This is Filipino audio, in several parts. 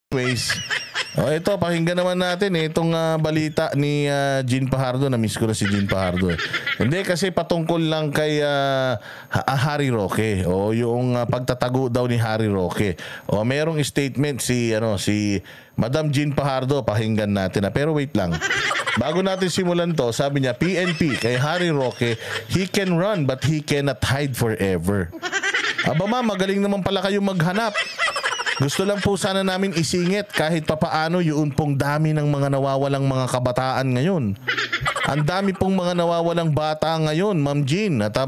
Anyways, ito, pakinggan naman natin itong balita ni Jean Fajardo. Na-miss ko na si Jean Fajardo. Hindi, kasi patungkol lang kay Harry Roque. O yung pagtatago daw ni Harry Roque. O merong statement si Madam Jean Fajardo. Pakinggan natin. Pero wait lang. Bago natin simulan to, sabi niya, PNP kay Harry Roque, he can run but he cannot hide forever. Aba ma, magaling naman pala kayong maghanap. Gusto lang po sana namin isingit kahit papaano yung pong dami ng mga nawawalang mga kabataan ngayon. Ang dami pong mga nawawalang bata ngayon, Ma'am Jean, at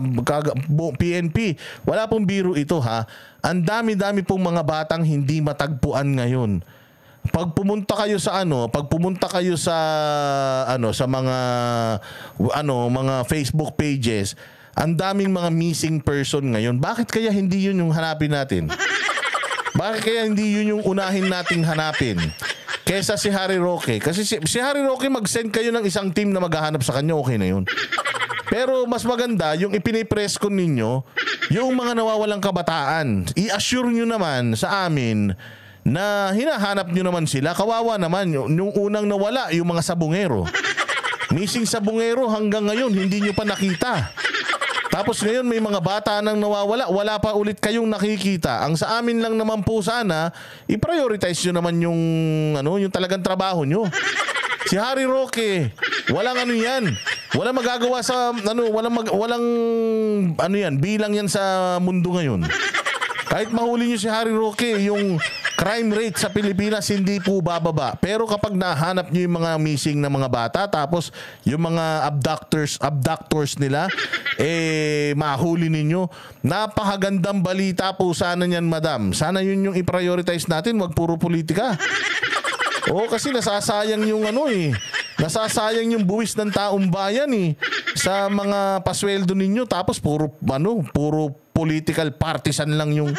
PNP. Wala pong biro ito ha. Ang dami-dami pong mga batang hindi matagpuan ngayon. Pag pumunta kayo sa mga Facebook pages, ang daming mga missing person ngayon. Bakit kaya hindi yun yung hanapin natin? Bakit kaya hindi yun yung unahin nating hanapin? Kesa si Harry Roque. Kasi si Harry Roque, mag-send kayo ng isang team na maghahanap sa kanya, okay na yun. Pero mas maganda, yung ipinipress ko ninyo, yung mga nawawalang kabataan. I-assure nyo naman sa amin na hinahanap nyo naman sila. Kawawa naman, yung unang nawala, yung mga sabungero. Missing sabungero hanggang ngayon, hindi nyo pa nakita. Tapos ngayon may mga bata nang nawawala, wala pa ulit kayong nakikita. Ang sa amin lang naman po sana, i-prioritize nyo naman yung talagang trabaho nyo. Si Harry Roque, walang yan. Walang magagawa sa bilang yan sa mundo ngayon. Kahit mahuli nyo si Harry Roque, yung crime rate sa Pilipinas hindi po bababa. Pero kapag nahanap nyo yung mga missing na mga bata, tapos yung mga abductors nila, mahuli ninyo. Napakagandang balita po sana niyan, madam. Sana yun yung i-prioritize natin, wag puro politika. Kasi nasasayang yung nasasayang yung buwis ng taong bayan sa mga pasweldo ninyo, tapos puro political partisan lang yung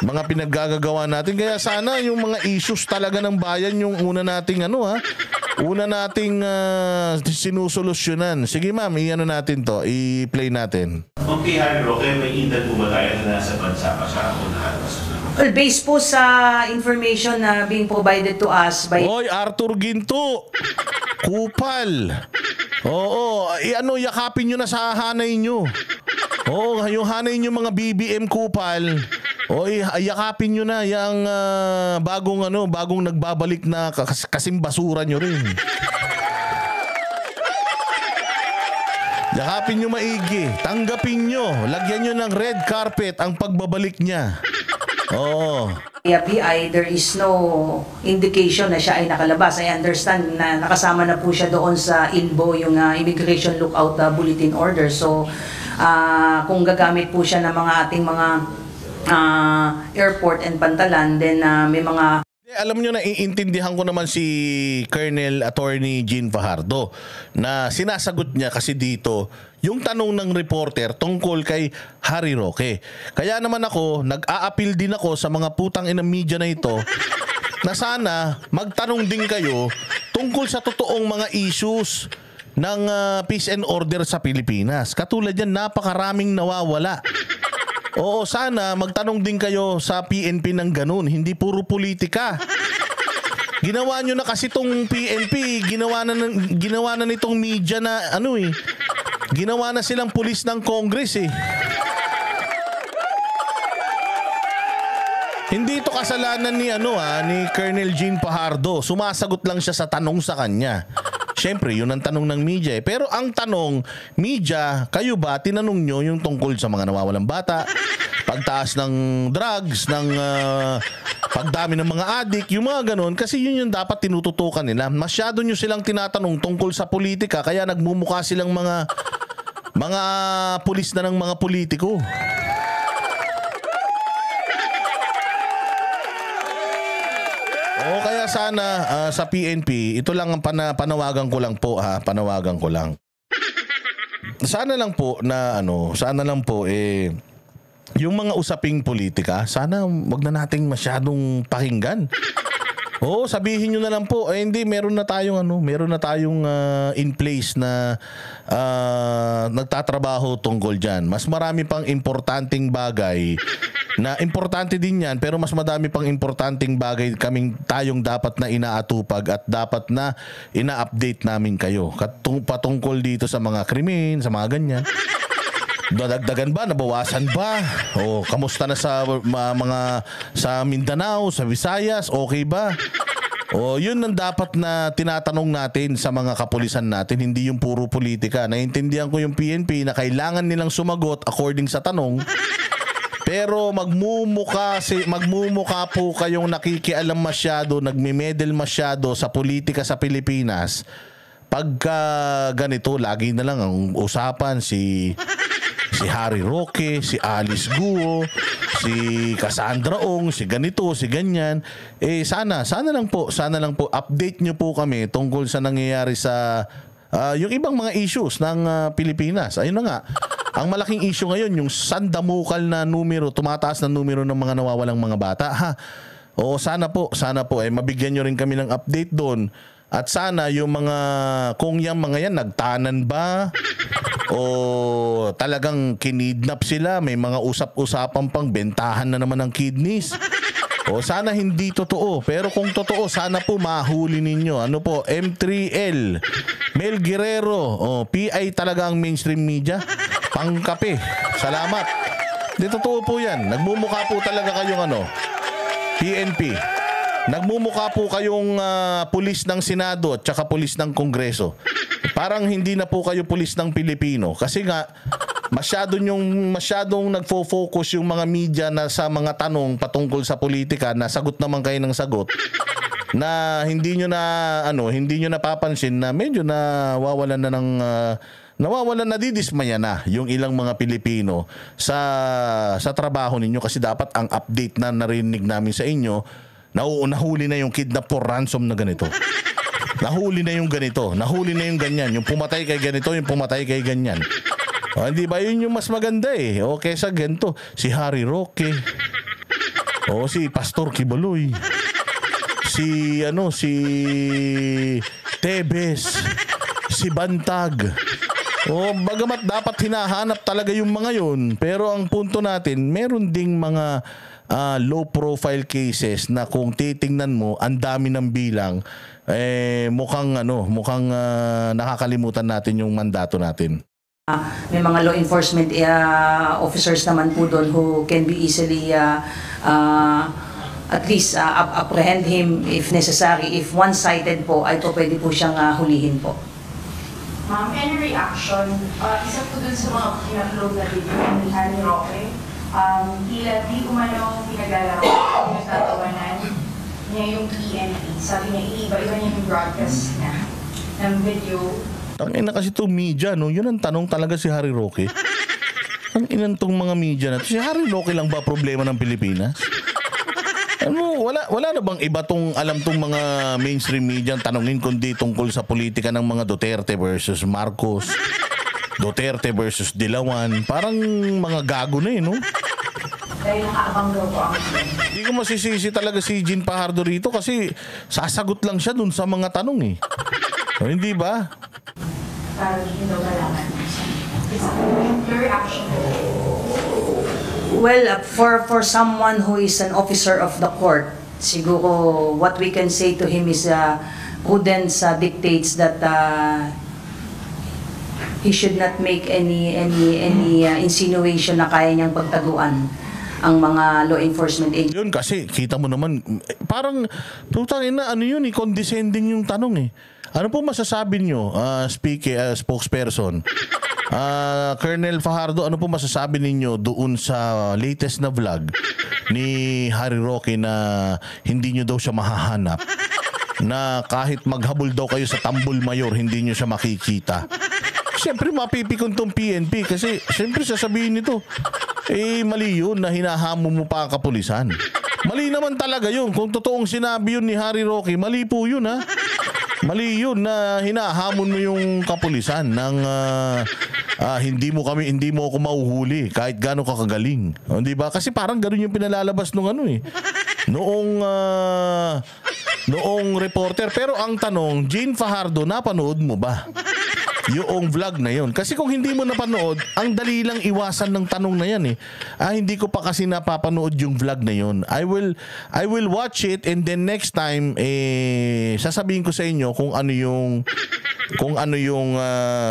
mga pinaggagawa natin. Kaya sana yung mga issues talaga ng bayan yung una nating sinusolusyonan. Sige ma'am, natin to, i-play natin. Okay, Harry Roque, may edad po ba tayo na nasa bansa pa sa unahan? Well, based po sa information na being provided to us by... Hoy, Arthur Ginto! Kupal! Oo, yakapin nyo na sa hanay nyo. Oo, yung hanay nyo mga BBM kupal. Yakapin nyo na yung bagong nagbabalik na kasing basura nyo rin. Yakapin nyo maigi. Tanggapin nyo. Lagyan nyo ng red carpet ang pagbabalik niya. Oo. FBI, there is no indication na siya ay nakalabas. I understand na nakasama na po siya doon sa ILBO, yung Immigration Lookout Bulletin Order. So, kung gagamit po siya ng mga ating mga airport and pantalan, then may mga... Alam nyo, naiintindihan ko naman si Colonel Attorney Jean Fajardo na sinasagot niya kasi dito yung tanong ng reporter tungkol kay Harry Roque. Kaya naman ako, nag-a-appeal din ako sa mga putang inang media na ito na sana magtanong din kayo tungkol sa totoong mga issues ng peace and order sa Pilipinas. Katulad yan, napakaraming nawawala. Oo, sana magtanong din kayo sa PNP ng ganun, hindi puro politika. Ginawa nyo na kasi tong PNP, ginawa na nitong media na ginawa na silang pulis ng Congress Hindi ito kasalanan ni Colonel Jean Fajardo. Sumasagot lang siya sa tanong sa kanya. Siyempre, yun ang tanong ng media Pero ang tanong, media, kayo ba, tinanong nyo yung tungkol sa mga nawawalang bata, pagtaas ng drugs, pagdami ng mga adik, yung mga ganon, kasi yun yung dapat tinututukan nila. Masyado nyo silang tinatanong tungkol sa politika, kaya nagmumukha silang mga pulis na ng mga politiko. Kaya sana sa PNP, ito lang ang panawagan ko lang po panawagan ko lang. Sana lang po yung mga usaping politika, sana wag na nating masyadong pakinggan. Sabihin niyo na lang po, hindi, meron na tayong in place na nagtatrabaho tungkol diyan. Mas marami pang importanteng bagay na importante din yan, pero mas madami pang importanteng bagay tayong dapat na inaatupag at dapat na ina-update namin kayo. Patungkol dito sa mga krimen, sa mga ganyan. Dadagdagan ba? Nabawasan ba? O kamusta na sa mga sa Mindanao, sa Visayas? Okay ba? O yun ang dapat na tinatanong natin sa mga kapulisan natin, hindi yung puro politika. Naiintindihan ko yung PNP na kailangan nilang sumagot according sa tanong. Pero magmumuka po kayong nakikialam masyado, nagme-medal masyado sa politika sa Pilipinas. Pagka ganito, lagi na lang ang usapan si Harry Roque, si Alice Guo, si Cassandra Ong, si ganito, si ganyan. Sana lang po update nyo po kami tungkol sa nangyayari sa yung ibang mga issues ng Pilipinas. Ayun na nga. Ang malaking issue ngayon, yung sandamukal na numero, tumataas na numero ng mga nawawalang mga bata. Oo, sana po, mabigyan nyo rin kami ng update doon. At sana yung kung yung mga yan, nagtanan ba? O talagang kinidnap sila, may mga usap-usapan pang bentahan na naman ng kidneys. O sana hindi totoo. Pero kung totoo, sana po mahuli ninyo. Ano po, M3L, Mel Guerrero, PI talaga ang mainstream media. Pangkape. Salamat. Di totoo po yan. Nagmumukha po talaga kayong PNP. Nagmumukha po kayong pulis ng Senado at saka pulis ng Kongreso. Parang hindi na po kayo pulis ng Pilipino. Kasi nga, masyadong nagfo-focus yung mga media na sa mga tanong patungkol sa politika, na sagot naman kayo ng sagot, na hindi nyo napapansin na medyo nawawalan na didismaya na yung ilang mga Pilipino sa trabaho ninyo. Kasi dapat ang update na narinig namin sa inyo, nahuli na yung kidnap for ransom na ganito. Nahuli na yung ganito. Nahuli na yung ganyan. Yung pumatay kay ganito, yung pumatay kay ganyan. Hindi ba yun yung mas maganda O kesa ganito, si Harry Roque. Si Pastor Kibuloy. Si Tebes. Si Bantag. Bagamat dapat hinahanap talaga yung mga yun. Pero ang punto natin, meron ding mga low profile cases na kung titingnan mo, ang dami ng bilang, mukhang nakakalimutan natin yung mandato natin. May mga law enforcement officers naman po doon who can be easily at least apprehend him if necessary. If one-sided po, ay po pwede po siyang hulihin po. Ma'am, any reaction? Isa po dun sa mga pinag-load na video ni Harry Roque, tila di umano pinaglalaro yung tatawanan niya yung PNP. Sabi niya, iiba-iba niya yung broadcast niya ng video. Tangina kasi itong media, yun ang tanong talaga si Harry Roque. Ang inantong mga media na si Harry Roque lang ba problema ng Pilipinas? Wala na bang iba alam tong mga mainstream media ang tanongin kundi tungkol sa politika ng mga Duterte versus Marcos, Duterte versus Dilawan? Parang mga gago na no? Dahil nakaabang daw po ang Hindi ko masisisi talaga si Jean Fajardo rito kasi sasagot lang siya dun sa mga tanong hindi ba? para hindi daw malaman. Your reaction? Well, for someone who is an officer of the court, siguro what we can say to him is prudence dictates that he should not make any insinuation na kaya niyang pagtaguan ang mga law enforcement agents. Yun kasi kita mo naman parang putangin na condescending yung tanong Ano po masasabi niyo spokesperson? Colonel Fajardo, ano po masasabi ninyo doon sa latest na vlog ni Harry Roque na hindi nyo daw siya mahahanap? Na kahit maghabol daw kayo sa Tambol Mayor, hindi nyo siya makikita. Siyempre mapipikon tong PNP kasi siyempre sasabihin nito, mali yun na hinahamon mo pa ang kapulisan. Mali naman talaga yun. Kung totoong sinabi yun ni Harry Roque, mali po yun Mali yun na hinahamon mo yung kapulisan ng hindi mo ako mauhuli kahit gaano ka kagaling. Di ba? Kasi parang ganoon yung pinalalabas nung noong reporter. Pero ang tanong, Jean Fajardo, napanood mo ba? yung vlog na yun. Kasi kung hindi mo napanood, ang dali lang iwasan ng tanong na yan eh. Hindi ko pa kasi napapanood yung vlog na yun. I will watch it, and then next time sasabihin ko sa inyo kung ano yung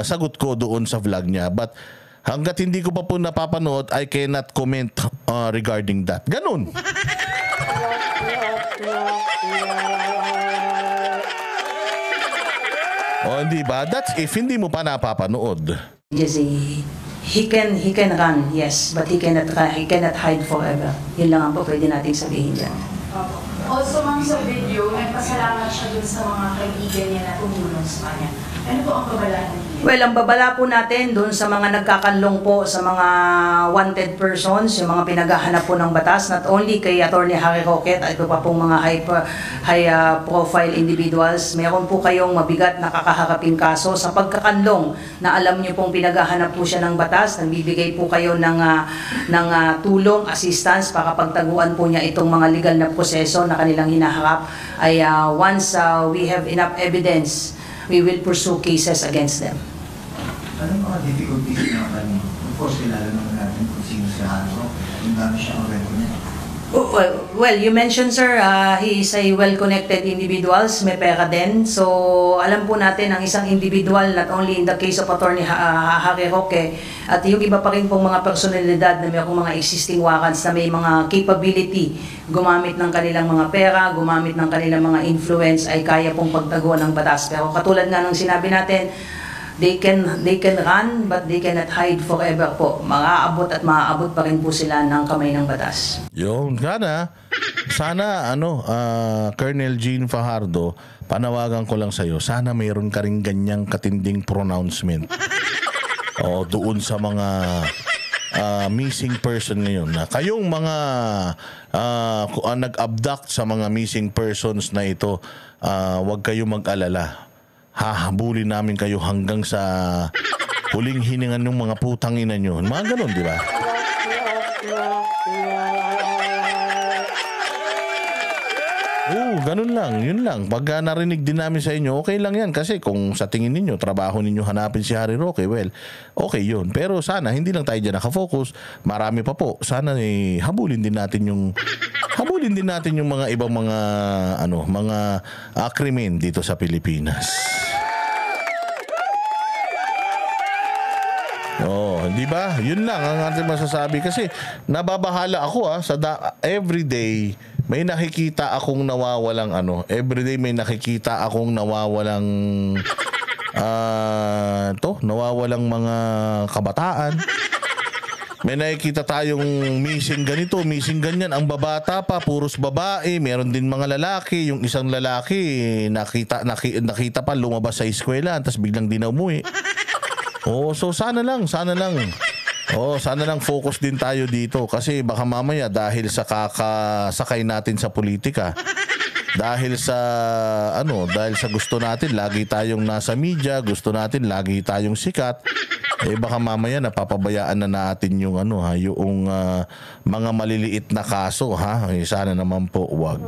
sagot ko doon sa vlog niya. But hanggat hindi ko pa po napapanood, I cannot comment regarding that. Ganun. O hindi ba? That's if hindi mo pa napapanood. Jesse, he can run, yes, but he cannot hide forever. Yun lang ang po pwede nating sabihin dyan. Also, ma'am, sa video, nagpasalamat siya dun sa mga kaibigan niya na tumulong sa kanya. Ano po ang kabalaan niya? Well, ang babala po natin doon sa mga nagkakanlong po, sa mga wanted persons, yung mga pinaghahanap po ng batas, not only kay Attorney Harry Roque at iba pa pong mga high profile individuals, meron po kayong mabigat na kakaharaping kaso sa pagkakanlong na alam niyo pong pinaghahanap po siya ng batas, nagbibigay po kayo ng tulong, assistance para pagtaguan po niya itong mga legal na proseso na kanilang hinaharap. Ay once we have enough evidence, we will pursue cases against them. Anong mga difficulties na kanya? Of course, kilala naman natin kung sino si Haro. Yung dami siyang record. Well, you mentioned, sir, he is a well-connected individuals, may pera din. So, alam po natin ang isang individual, not only in the case of Attorney Harry Roque, at yung iba pa rin pong mga personalidad na may mga existing warrants na may mga capability gumamit ng kanilang mga pera, gumamit ng kanilang mga influence, ay kaya pong pagtaguan ng batas. Pero katulad nga ng sinabi natin, they can run but they cannot hide forever po. Maaabot at maaabot pa rin po sila ng kamay ng batas. Yun, sana Colonel Jean Fajardo, panawagan ko lang sa'yo, sana mayroon ka rin ganyang katinding pronouncement. Doon sa mga missing person ngayon. Na kayong mga nag-abduct sa mga missing persons na ito, huwag kayong mag-alala. Hahabulin namin kayo hanggang sa huling hiningan ng mga putang ina nyo. Mga ganun, di ba? Ganun lang. Yun lang. Pag narinig din namin sa inyo, okay lang yan. Kasi kung sa tingin ninyo, trabaho ninyo hanapin si Harry Roque, well, okay yun. Pero sana, hindi lang tayo dyan nakafocus. Marami pa po. Sana habulin din natin yung mga ibang mga krimen dito sa Pilipinas. Di ba? Yun lang ang ating masasabi kasi nababahala ako everyday may nakikita akong nawawalang everyday may nakikita akong nawawalang nawawalang mga kabataan. May nakikita tayong missing ganito, missing ganyan. Ang babata pa, puros babae. Meron din mga lalaki. Yung isang lalaki, nakita pa lumabas sa eskwela, tapos biglang di na umuwi. So sana lang. Sana lang focus din tayo dito. Kasi baka mamaya dahil sa kakasakay natin sa politika, dahil sa gusto natin lagi tayong nasa media, gusto natin lagi tayong sikat, baka mamaya napapabayaan na natin yung yung mga maliliit na kaso, sana naman po wag.